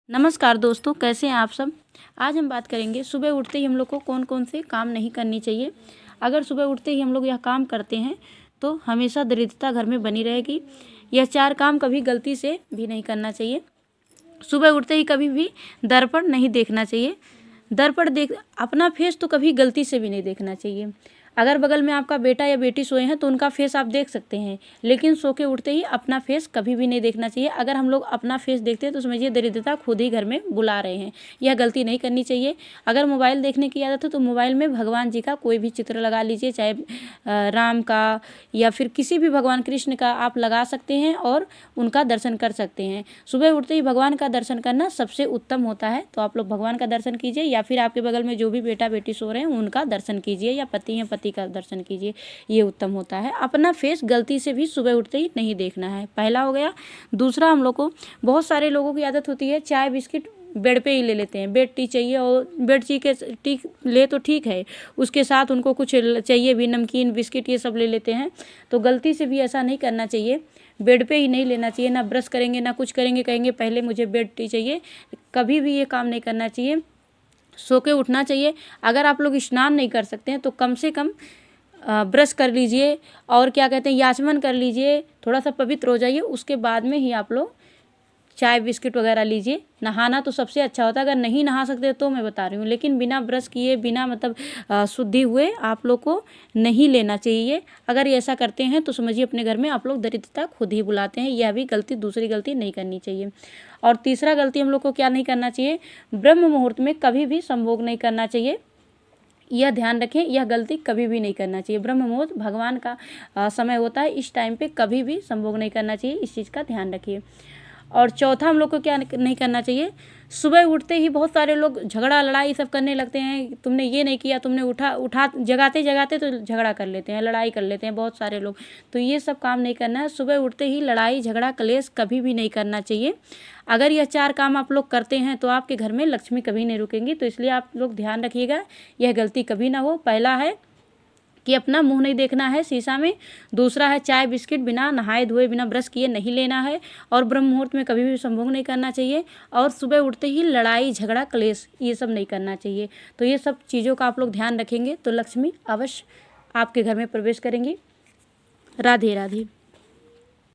नमस्कार दोस्तों, कैसे हैं आप सब। आज हम बात करेंगे सुबह उठते ही हम लोग को कौन कौन से काम नहीं करनी चाहिए। अगर सुबह उठते ही हम लोग यह काम करते हैं तो हमेशा दरिद्रता घर में बनी रहेगी। यह 4 काम कभी गलती से भी नहीं करना चाहिए। सुबह उठते ही कभी भी दर्पण नहीं देखना चाहिए। दर्पण देख अपना फेस तो कभी गलती से भी नहीं देखना चाहिए। अगर बगल में आपका बेटा या बेटी सोए हैं तो उनका फेस आप देख सकते हैं, लेकिन सो के उठते ही अपना फेस कभी भी नहीं देखना चाहिए। अगर हम लोग अपना फेस देखते हैं तो समझिए दरिद्रता खुद ही घर में बुला रहे हैं। यह गलती नहीं करनी चाहिए। अगर मोबाइल देखने की आदत है तो मोबाइल में भगवान जी का कोई भी चित्र लगा लीजिए, चाहे राम का या फिर किसी भी भगवान कृष्ण का आप लगा सकते हैं और उनका दर्शन कर सकते हैं। सुबह उठते ही भगवान का दर्शन करना सबसे उत्तम होता है। तो आप लोग भगवान का दर्शन कीजिए या फिर आपके बगल में जो भी बेटा बेटी सो रहे हैं उनका दर्शन कीजिए, या पति हैं पति का दर्शन कीजिए। ये उत्तम होता है। अपना फेस गलती से भी सुबह उठते ही नहीं देखना है, पहला हो गया। दूसरा, हम लोग को बहुत सारे लोगों की आदत होती है चाय बिस्किट बेड पे ही ले लेते हैं। बेड टी चाहिए और बेड टी ले तो ठीक है, उसके साथ उनको कुछ चाहिए भी, नमकीन बिस्किट ये सब ले लेते हैं। तो गलती से भी ऐसा नहीं करना चाहिए। बेड पे ही नहीं लेना चाहिए। ना ब्रश करेंगे ना कुछ करेंगे, कहेंगे पहले मुझे बेड टी चाहिए। कभी भी ये काम नहीं करना चाहिए। सो के उठना चाहिए। अगर आप लोग स्नान नहीं कर सकते हैं तो कम से कम ब्रश कर लीजिए और क्या कहते हैं याचमन कर लीजिए, थोड़ा सा पवित्र हो जाइए। उसके बाद में ही आप लोग चाय बिस्किट वगैरह लीजिए। नहाना तो सबसे अच्छा होता है। अगर नहीं नहा सकते तो मैं बता रही हूँ, लेकिन बिना ब्रश किए बिना शुद्धि हुए आप लोग को नहीं लेना चाहिए। अगर ये ऐसा करते हैं तो समझिए अपने घर में आप लोग दरिद्रता खुद ही बुलाते हैं। यह भी गलती, दूसरी गलती नहीं करनी चाहिए। और तीसरा गलती हम लोग को क्या नहीं करना चाहिए, ब्रह्म मुहूर्त में कभी भी संभोग नहीं करना चाहिए। यह ध्यान रखें, यह गलती कभी भी नहीं करना चाहिए। ब्रह्म मुहूर्त भगवान का समय होता है, इस टाइम पे कभी भी संभोग नहीं करना चाहिए। इस चीज़ का ध्यान रखिए। और चौथा, हम लोग को क्या नहीं करना चाहिए, सुबह उठते ही बहुत सारे लोग झगड़ा लड़ाई सब करने लगते हैं। तुमने ये नहीं किया, तुमने उठा जगाते जगाते तो झगड़ा कर लेते हैं, लड़ाई कर लेते हैं बहुत सारे लोग। तो ये सब काम नहीं करना है। सुबह उठते ही लड़ाई झगड़ा कलेश कभी भी नहीं करना चाहिए। अगर यह 4 काम आप लोग करते हैं तो आपके घर में लक्ष्मी कभी नहीं रुकेंगी। तो इसलिए आप लोग ध्यान रखिएगा, यह गलती कभी ना हो। पहला है कि अपना मुंह नहीं देखना है शीशा में। दूसरा है चाय बिस्किट बिना नहाए धोए बिना ब्रश किए नहीं लेना है। और ब्रह्म मुहूर्त में कभी भी संभोग नहीं करना चाहिए। और सुबह उठते ही लड़ाई झगड़ा कलेश ये सब नहीं करना चाहिए। तो ये सब चीज़ों का आप लोग ध्यान रखेंगे तो लक्ष्मी अवश्य आपके घर में प्रवेश करेंगी। राधे राधे।